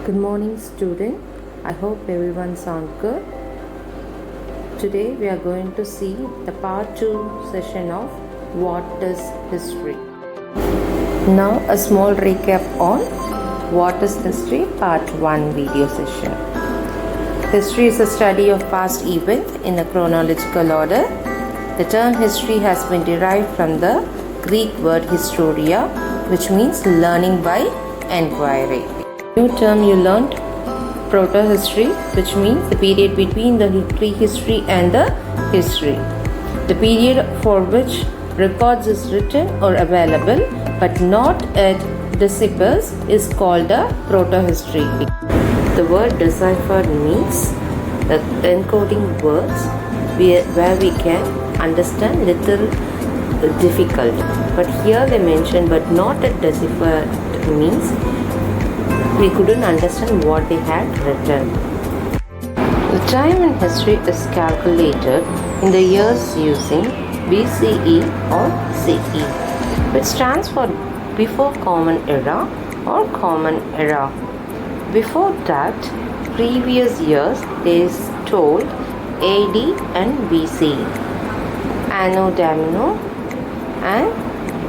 Good morning, student. I hope everyone sound good. Today we are going to see the part 2 session of What is History. Now a small recap on What is History part 1 video session. History is a study of past events in a chronological order. The term history has been derived from the Greek word historia, which means learning by inquiry. New term you learned, proto-history, which means the period between the prehistory and the history. The period for which records is written or available but not at deciphered is called a proto-history. The word deciphered means encoding words where we can understand little difficult. But here they mention but not at deciphered means we couldn't understand what they had written. The time in history is calculated in the years using BCE or CE, which stands for Before Common Era or Common Era. Before that, previous years is told AD and BC, Anno Domini, and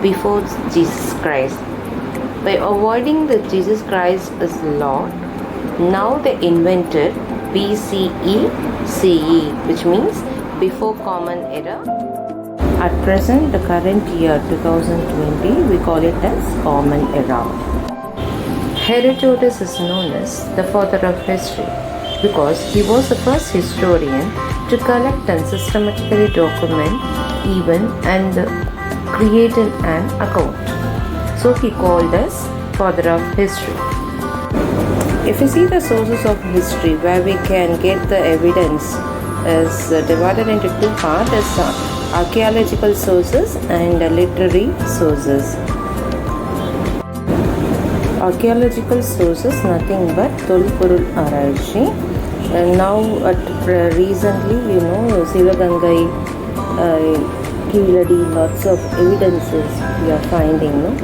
before Jesus Christ. By avoiding the Jesus Christ is Lord, now they invented BCE CE, which means Before Common Era. At present, the current year 2020, we call it as Common Era. Herodotus is known as the father of history because he was the first historian to collect and systematically document events and create an account. So he called us father of history. If you see the sources of history where we can get the evidence is divided into two parts as archaeological sources and literary sources. Archaeological sources nothing but Tolpurul Araichi. And now recently Sivagangai, Keeladi, lots of evidences we are finding.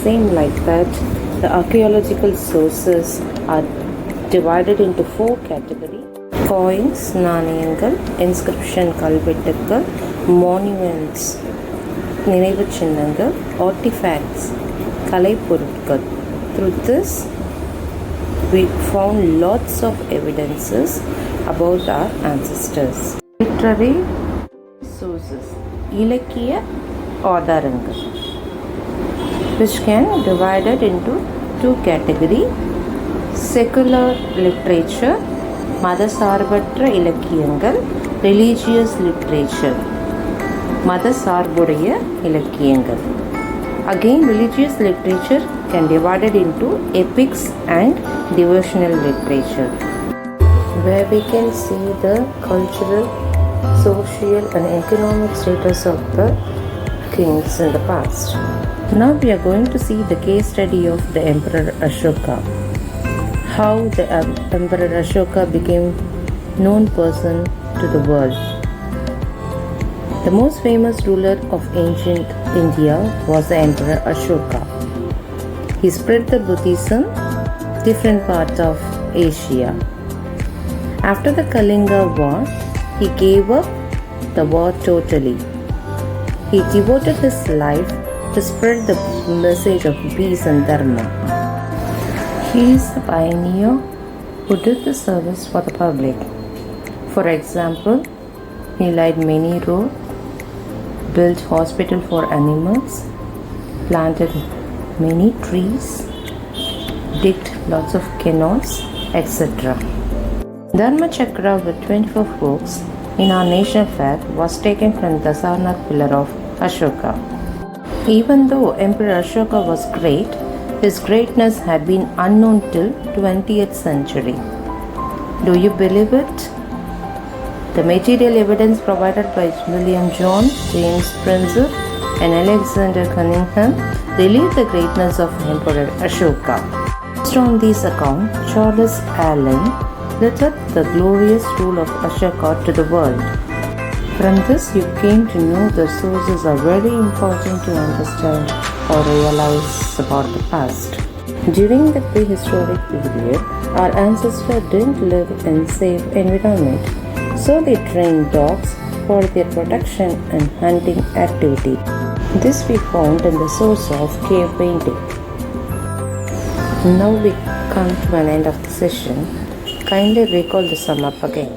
Same like that, the archaeological sources are divided into 4 categories: coins, நாணயங்கள், inscription, கல்வெட்டுக்கள், monuments, நினைவுச் சின்னங்கள், artifacts, கலைப்பொருட்கள். Through this, we found lots of evidences about our ancestors. Literary sources, இலக்கிய ஆதாரங்கள், which can be divided into 2 categories: secular literature, மதசார்பற்ற இலக்கியங்கள், religious literature, மதசார்புடைய இலக்கியங்கள். Again, religious literature can be divided into epics and devotional literature, where we can see the cultural, social and economic status of the kings in the past. Now we are going to see the case study of the Emperor Ashoka. How the Emperor Ashoka became known person to the world. The most famous ruler of ancient India was the Emperor Ashoka. He spread the Buddhism different parts of Asia. After the Kalinga War, he gave up the war totally. He devoted his life to spread the message of peace and dharma. He is the pioneer who did the service for the public. For example, he laid many roads, built hospital for animals, planted many trees, digged lots of canals, etc. Dharma Chakra with 24 forks in our national flag was taken from the Sarnath pillar of Ashoka. Even though Emperor Ashoka was great, his greatness had been unknown till 20th century. Do you believe it? The material evidence provided by William John, James Prinzer and Alexander Cunningham revealed the greatness of Emperor Ashoka. Based on these accounts, Charles Allen littered the glorious rule of Ashoka to the world. From this, you came to know the sources are very important to understand or realize about the past. During the prehistoric period, Our ancestors didn't live in safe environment, so they trained dogs for their protection and hunting activity. This we found in the source of cave painting. Now we come to an end of the session. Kindly recall the sum up again.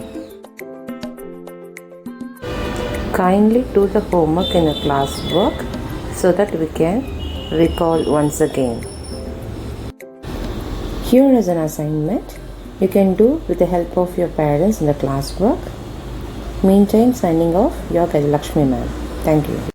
Kindly do the homework in a classwork so that we can recall once again. Here is an assignment you can do with the help of your parents in the classwork. Meantime, signing off, your Gajalakshmi ma'am. Thank you.